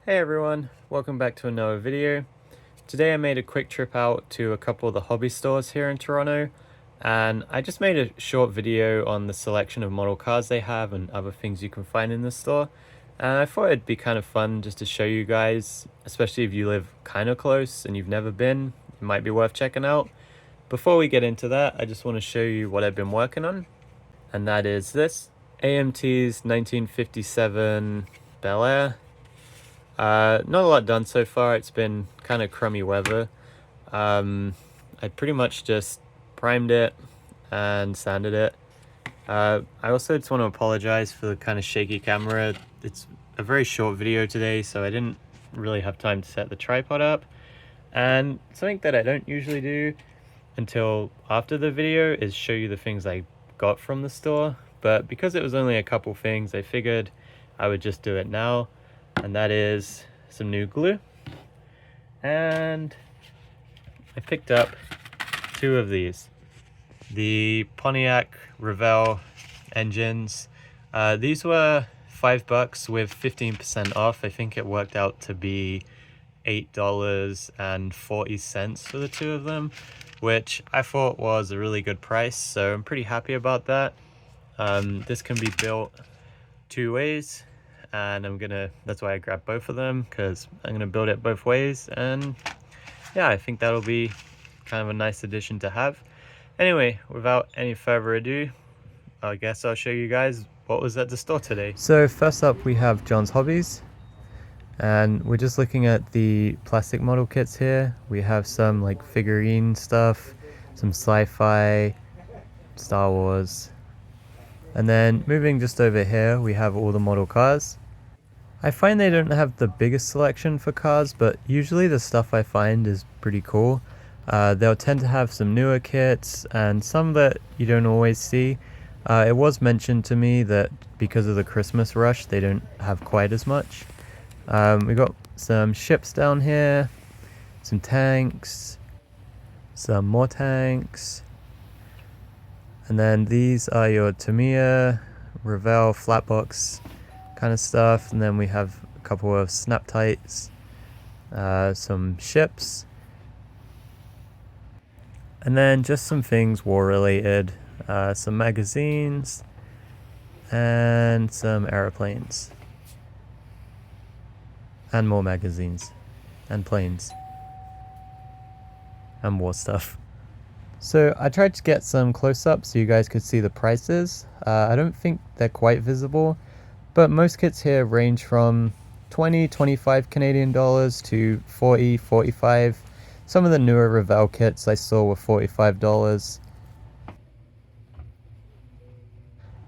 Hey everyone, welcome back to another video. Today I made a quick trip out to a couple of the hobby stores here in Toronto, and I just made a short video on the selection of model cars they have and other things you can find in the store. And I thought it'd be kind of fun just to show you guys, especially if you live kind of close and you've never been, it might be worth checking out. Before we get into that, I just want to show you what I've been working on, and that is this AMT's 1957 Bel Air. Not a lot done so far. It's been kind of crummy weather. I pretty much just primed it and sanded it. I also just want to apologize for the kind of shaky camera. It's a very short video today, so I didn't really have time to set the tripod up. And something that I don't usually do until after the video is show you the things I got from the store. But because it was only a couple things, I figured I would just do it now. And that is some new glue, and I picked up two of these, the Pontiac Revell engines. These were $5 with 15% off. I think it worked out to be $8.40 for the two of them, which I thought was a really good price, so I'm pretty happy about that. This can be built two ways, and that's why I grabbed both of them, because I'm gonna build it both ways. And yeah, I think that'll be kind of a nice addition to have. Anyway, without any further ado, I guess I'll show you guys what was at the store today. So first up we have John's Hobbies, and we're just looking at the plastic model kits here. We have some like figurine stuff, some sci-fi, Star Wars, and then moving just over here we have all the model cars. I find they don't have the biggest selection for cars, but usually the stuff I find is pretty cool. They'll tend to have some newer kits and some that you don't always see. It was mentioned to me that because of the Christmas rush, they don't have quite as much. We got some ships down here, some tanks, some more tanks, and then these are your Tamiya, Revell, Flatbox kind of stuff. And then we have a couple of snap tights, some ships, and then just some things war related, some magazines and some airplanes, and more magazines and planes and war stuff. So I tried to get some close-ups so you guys could see the prices. I don't think they're quite visible, but most kits here range from 20-25 Canadian dollars to 40-45. Some of the newer Revell kits I saw were $45.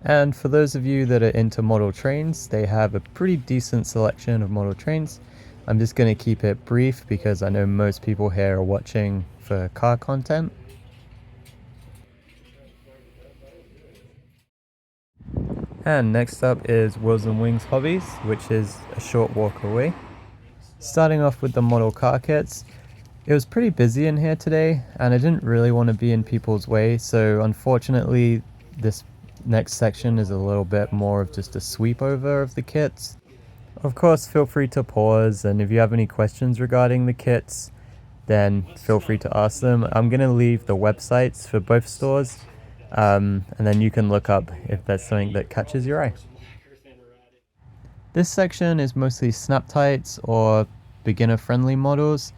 And for those of you that are into model trains, they have a pretty decent selection of model trains. I'm just going to keep it brief because I know most people here are watching for car content. And next up is Wheels and Wings Hobbies, which is a short walk away. Starting off with the model car kits, it was pretty busy in here today and I didn't really want to be in people's way, so unfortunately this next section is a little bit more of just a sweep over of the kits. Of course, feel free to pause, and if you have any questions regarding the kits, then feel free to ask them. I'm going to leave the websites for both stores, and then you can look up if there's something that catches your eye. This section is mostly snap tights or beginner friendly models,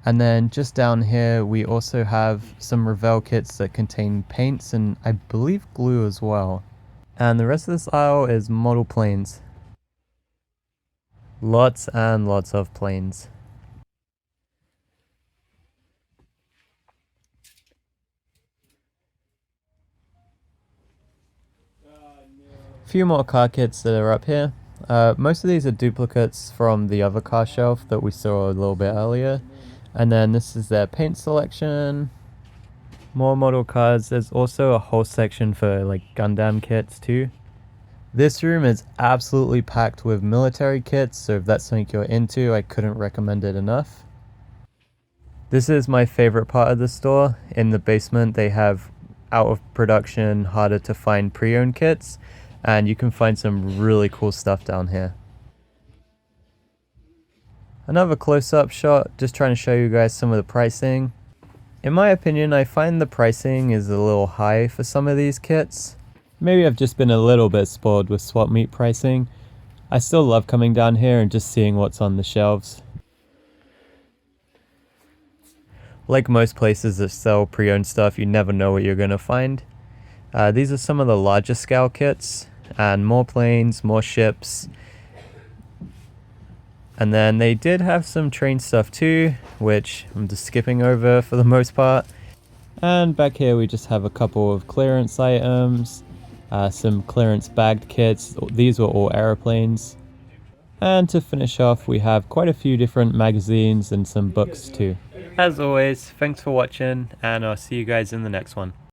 and then just down here we also have some Revell kits that contain paints and I believe glue as well. And the rest of this aisle is model planes. Lots and lots of planes. Few more car kits that are up here. Most of these are duplicates from the other car shelf that we saw a little bit earlier. And then this is their paint selection. More model cars. There's also a whole section for like Gundam kits too. This room is absolutely packed with military kits, so if that's something you're into, I couldn't recommend it enough. This is my favorite part of the store. In the basement they have out of production, harder to find pre-owned kits, and you can find some really cool stuff down here. Another close-up shot, just trying to show you guys some of the pricing. In my opinion, I find the pricing is a little high for some of these kits. Maybe I've just been a little bit spoiled with swap meet pricing. I still love coming down here and just seeing what's on the shelves. Like most places that sell pre-owned stuff, you never know what you're going to find. These are some of the larger scale kits, and more planes, more ships. And then they did have some train stuff too, which I'm just skipping over for the most part. And back here we just have a couple of clearance items, some clearance bagged kits. These were all aeroplanes. And to finish off, we have quite a few different magazines and some books too. As always, thanks for watching, and I'll see you guys in the next one.